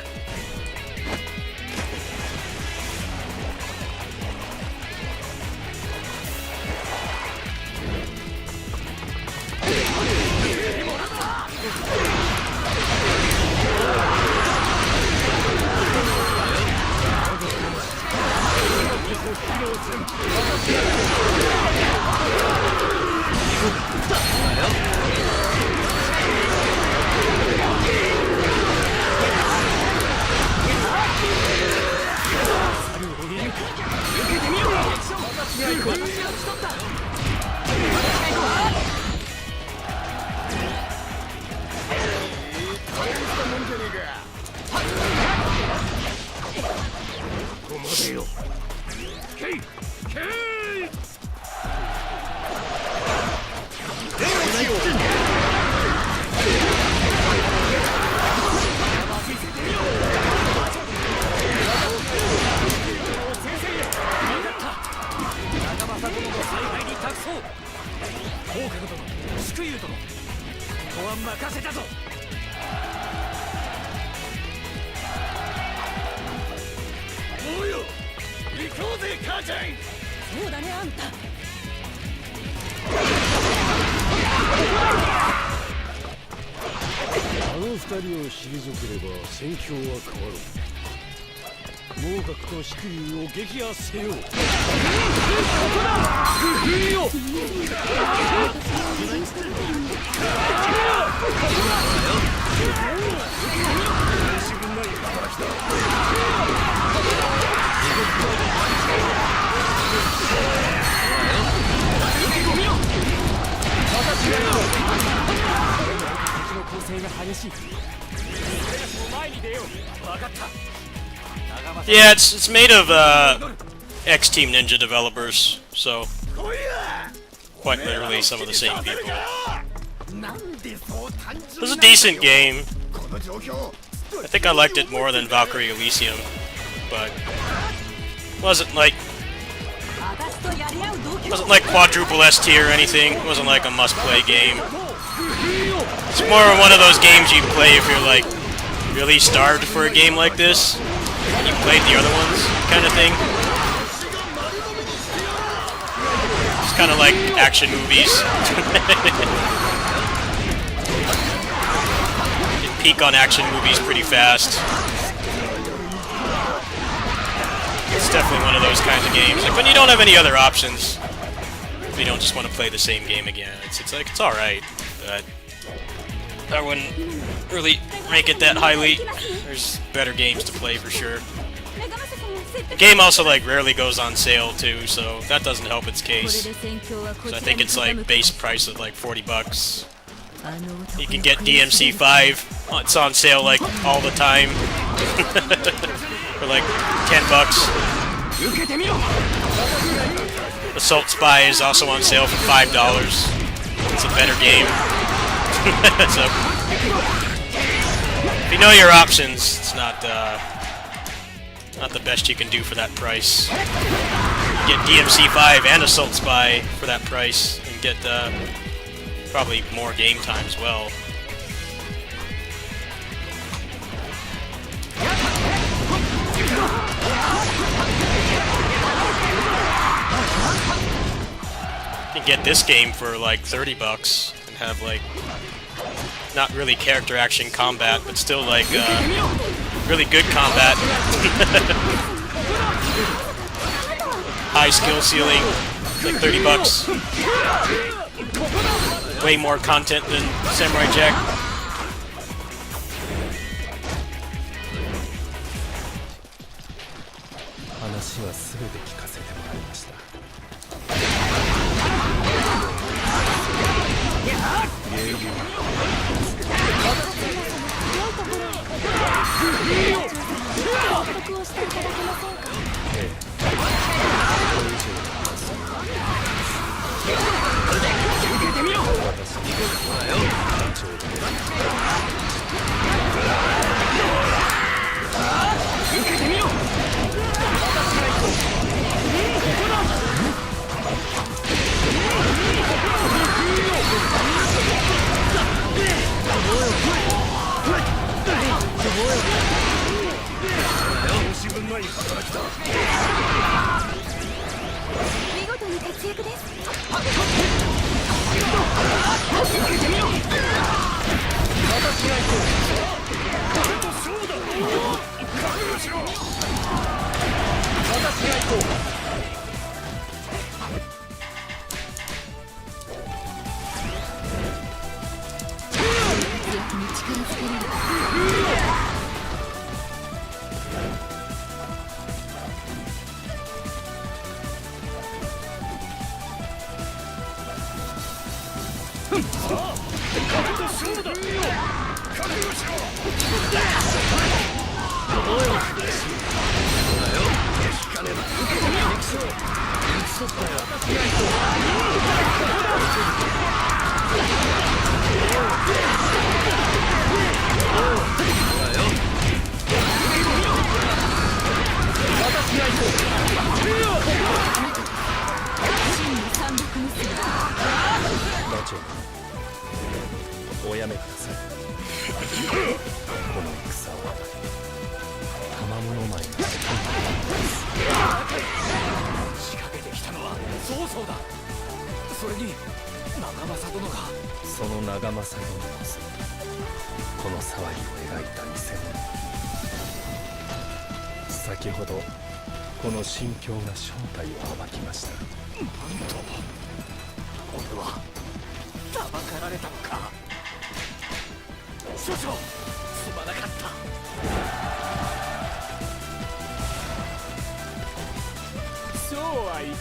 そうだねあんたの二人を退ければ戦況は変わろう。猛角と宿友を撃破せよ。Yeah, it's made of X-Team Ninja developers, so quite literally some of the same people. It was a decent game. I think I liked it more than Valkyrie Elysium, but wasn't like quadruple S tier or anything. It wasn't like a must-play game. It's more one of those games you play if you're like really starved for a game like this. You played the other ones, kind of thing. It's kind of like action movies. You peak on action movies pretty fast. It's definitely one of those kinds of games. Like when you don't have any other options, if you don't just want to play the same game again, it's like it's all right, but I wouldn't really rank it that highly. There's better games to play for sure. The game also like rarely goes on sale too, so that doesn't help its case. So I think it's like base price of like $40. You can get DMC 5. It's on sale like all the time for like $10. Assault Spy is also on sale for $5. It's a better game. So if you know your options, it's not the best you can do for that price. You get DMC 5 and Assault Spy for that price, and get probably more game time as well. You can get this game for like $30 and have like not really character action combat, but still like really good combat. High skill ceiling, like $30. Way more content than Samurai Jack. その長政よりこそこの騒ぎを描いた偽物。先ほどこの心境が正体を暴きました。なんと俺は裁かられたのか。少々すまなかった。そうはいかぬ。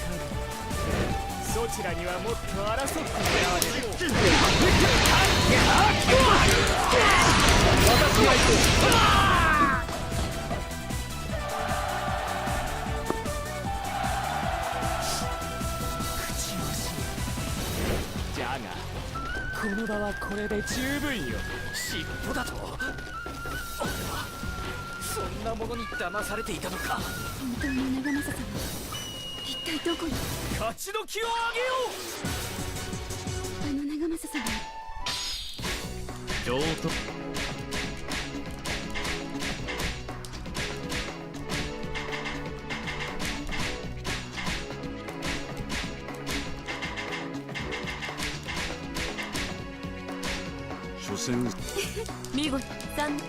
どちらにはもっと争ってもらわれる。私が行く。じゃがこの場はこれで十分よ。尻尾だと俺はそんなものに騙されていたのか。本当の長政様は一体どこに。勝ちの気を上げよう。あの長政様は上等。所詮見事3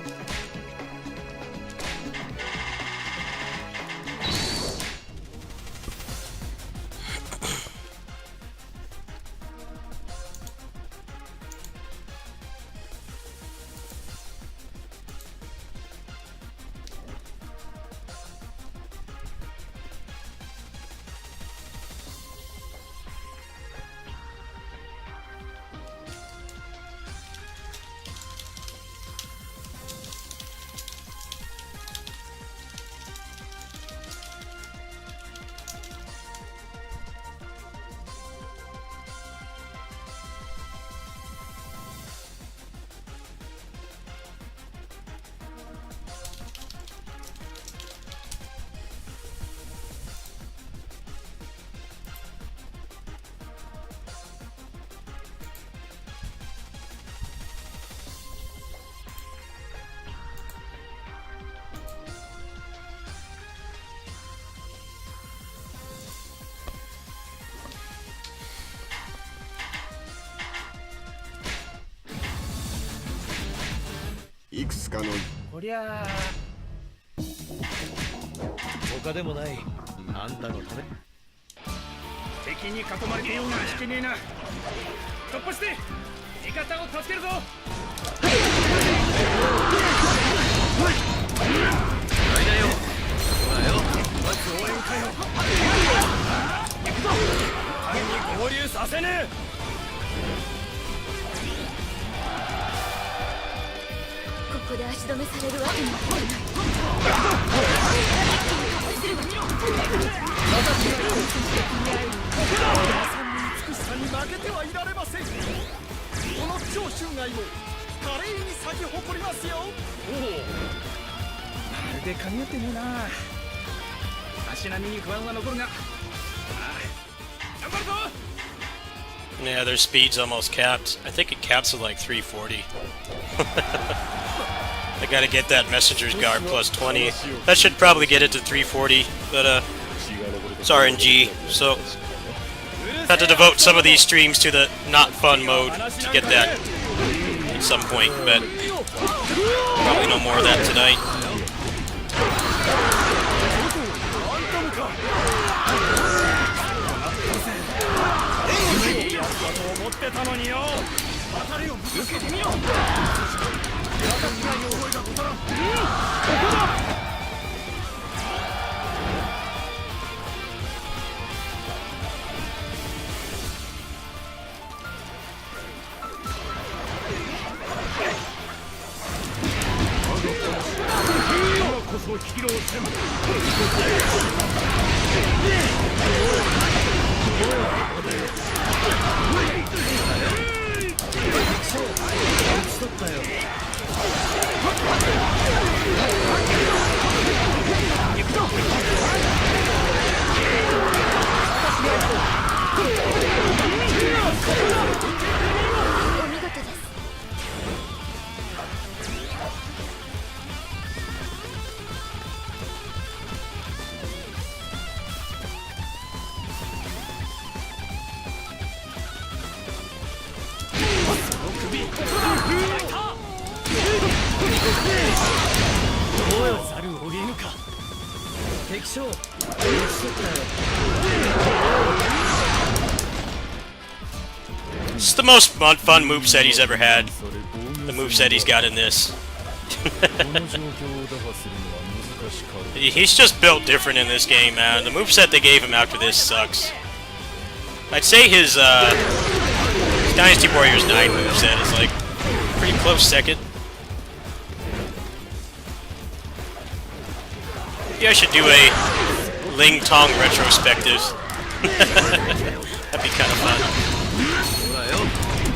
いくつかのこりゃあ他でもないあんたのため。敵に囲まれていようが引けねえな。突破して味方を助けるぞ。大だよ。ほらよ。まず応援かよ。行くぞ。影に合流させねえ。ここで足止めされるわけにはいかない。美しさに負けてはいられません。この長州街も華麗に咲き誇りますよ。おお、まるで噛み合ってねえな。足並みに不安は残るが、頑張るぞ。Yeah, their speed's almost capped. I think it caps at like 340. I gotta get that messenger's guard plus 20. That should probably get it to 340, but it's RNG, so had to devote some of these streams to the not fun mode to get that at some point, but probably no more of that tonight. ざるを得ぬか。敵将打ち取ったよ。 It's the most fun moveset he's ever had. The moveset he's got in this. He's just built different in this game, man. The moveset they gave him after this sucks. I'd say his Dynasty Warriors 9 moveset is like pretty close second. Maybe I should do a Ling Tong retrospective. That'd be kind of fun.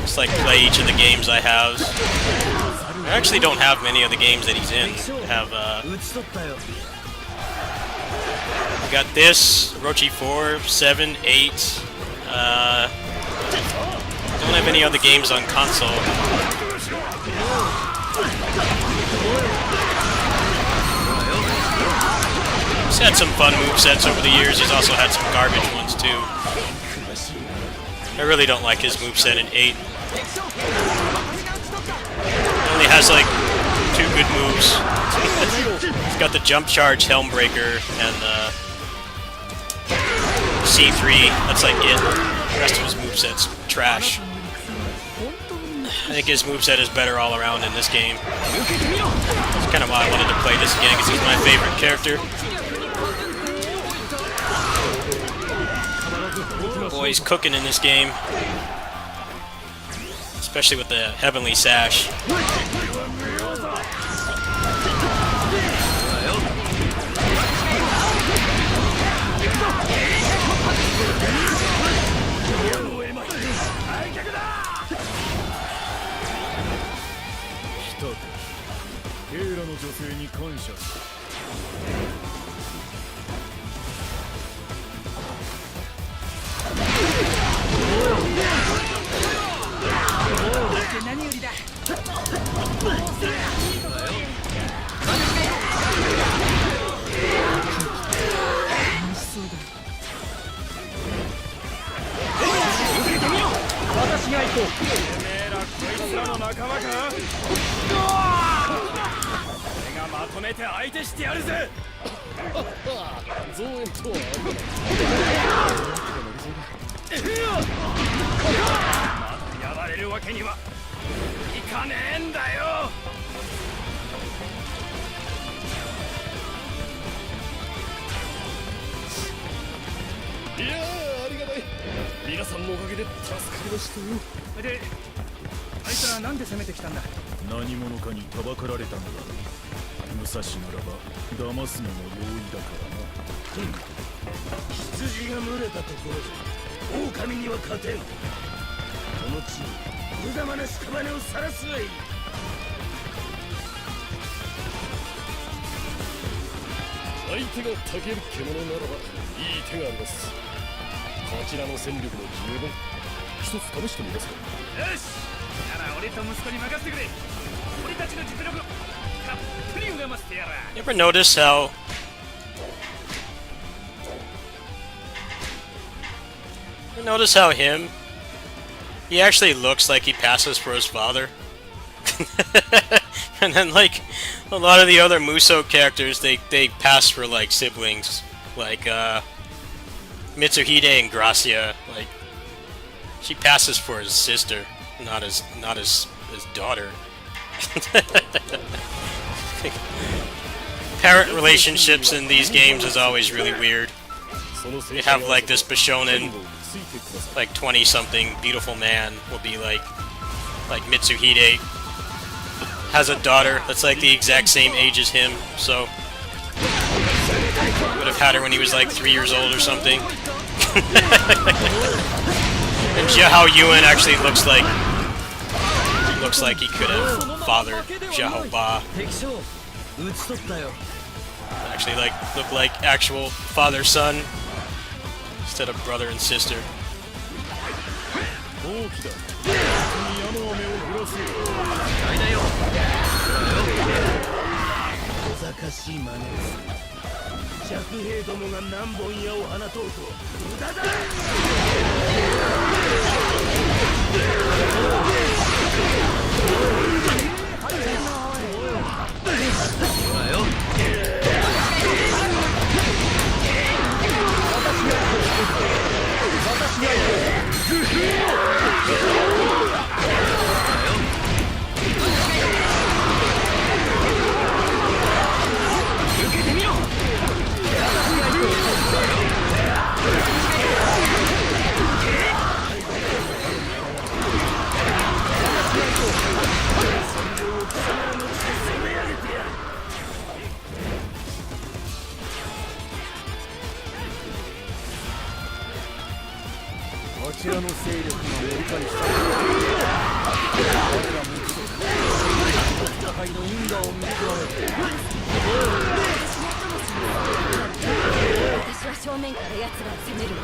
Just like play each of the games I have. I actually don't have many of the games that he's in. I have we got this, Orochi 4, 7, 8. Don't have any other games on console. He's had some fun movesets over the years. He's also had some garbage ones too. I really don't like his moveset in 8. He only has like 2 good moves. He's got the jump charge, Helm Breaker, and C3. That's like it. The rest of his moveset's trash. I think his moveset is better all around in this game. That's kind of why I wanted to play this again, because he's my favorite character. Boy, he's cooking in this game. Especially with the Heavenly Sash.で、あいつらなんで攻めてきたんだ。何者かにたばかられたのだ。武蔵ならば騙すのも容易だからな。羊が群れたところで狼には勝てん。この地に無様な屍を晒すがいい。相手がたける獣ならばいい手があります。こちらの戦力も十分。一つ試してみますか。よし、なら俺と息子に任せてくれ。俺たちの実力たっぷり拝ませてやら。You ever notice how he actually looks like he passes for his father? And then like a lot of the other Musou characters, they pass for like siblings, like Mitsuhide and Gracia. Like she passes for his sister, not his daughter. Parent relationships in these games is always really weird. You have like this Bishonen, like 20-something beautiful man will be like Mitsuhide has a daughter that's like the exact same age as him, so would have had her when he was like 3 years old or something. And Xiahou Yuan actually looks like he could have fathered Xiahou Ba. Actually look like actual father-son instead of brother and sister. ちらの勢力が盛り返した我らも一度戦いの因果を見極めて私は正面から奴らを攻めるわ。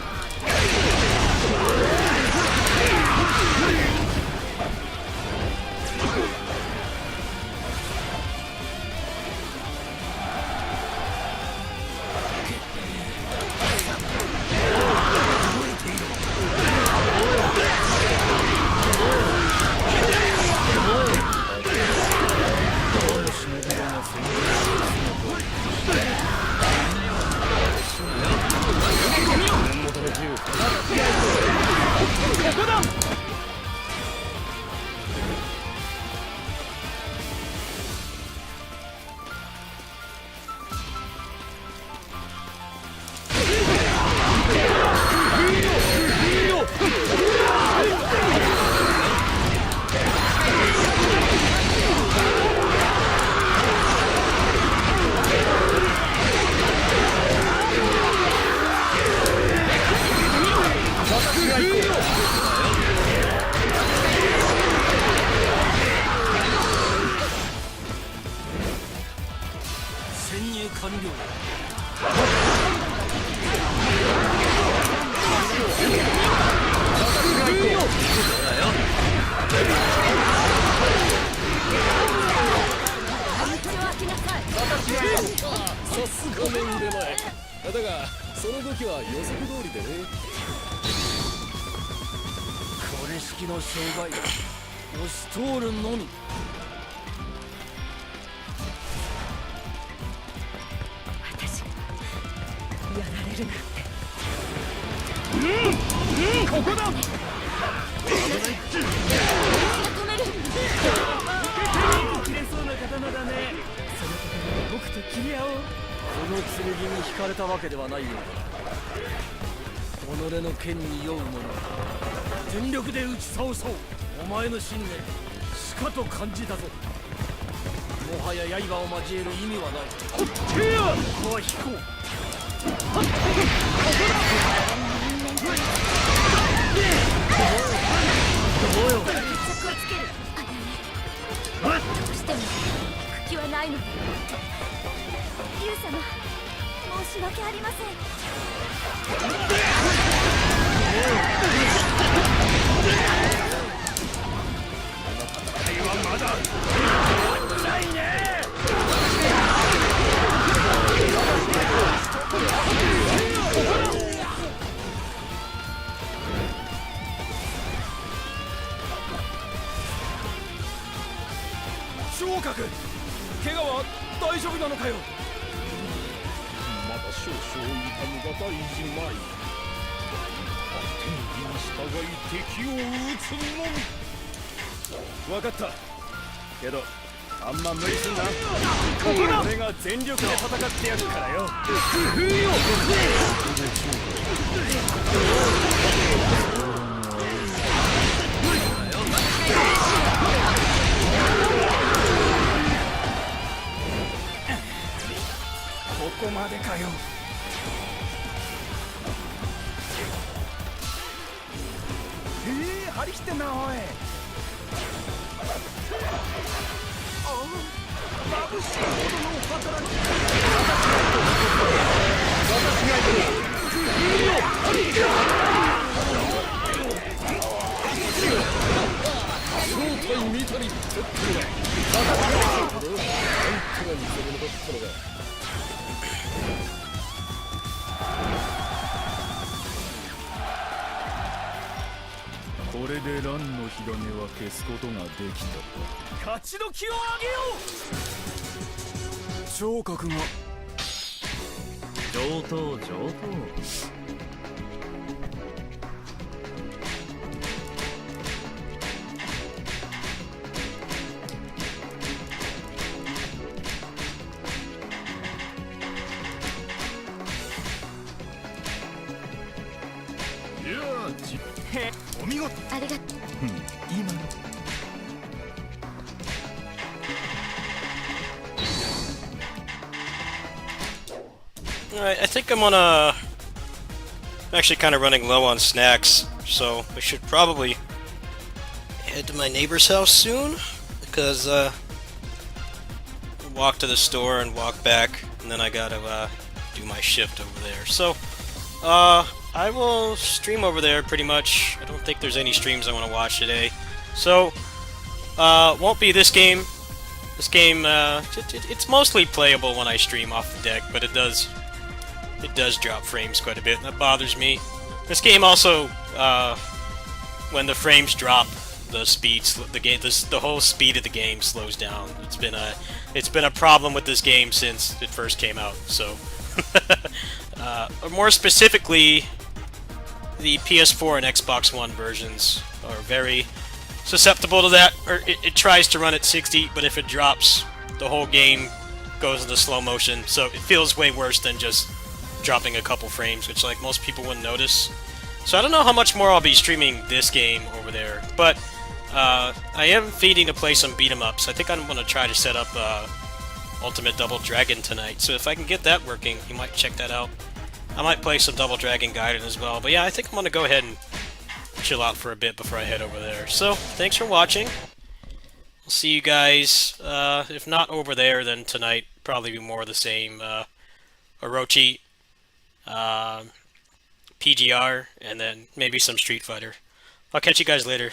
潜入完了。さすがの腕前だがその動きは予測通りでね。これ式の障害押し通るのみ。私がやられるなんて。ここだ。止める。切れそうな刀だね。その刀で僕と切り合おう。この剣に惹かれたわけではないようだ。己の剣に酔う者全力で打ち倒そう。お前の信念しかと感じたぞ。もはや刃を交える意味はない。ここは引こう。どうよ。決着をつける。どうしても行く気はないので。竜様、申し訳ありません。昇格、怪我は大丈夫なのかよ。まだ少々痛むが大事まい。天理に従い敵を撃つのみ。分かった。けどあんま無理すんな。俺が全力で戦ってやるからよ。ここまでかよ。張り切ってんなおい。眩しいほどの働き。私が行く。正体見たりってってはあんたが見せるのだったのが。これで乱の火種は消すことができた。勝ちの気を上げよう。聴覚が上等上等。お見事。ありがとう。今のAlright, I think I'm actually kind of running low on snacks, so I should probably head to my neighbor's house soon, because walk to the store and walk back, and then I gotta do my shift over there. So I will stream over there pretty much. I don't think there's any streams I want to watch today, so won't be this game. This game, it's mostly playable when I stream off the deck, but it does drop frames quite a bit, and that bothers me. This game also, when the frames drop, the whole speed of the game slows down. It's been a problem with this game since it first came out. So, more specifically, the PS4 and Xbox One versions are very susceptible to that. Or it tries to run at 60, but if it drops, the whole game goes into slow motion. So it feels way worse than just dropping a couple frames, which like most people wouldn't notice. So I don't know how much more I'll be streaming this game over there, but I am feeding to play some beat 'em ups. I think I'm gonna try to set up Ultimate Double Dragon tonight. So if I can get that working, you might check that out. I might play some Double Dragon Gaiden as well. But yeah, I think I'm gonna go ahead and chill out for a bit before I head over there. So thanks for watching. I'll see you guys. If not over there, then tonight probably be more of the same. Orochi. PGR, and then maybe some Street Fighter. I'll catch you guys later.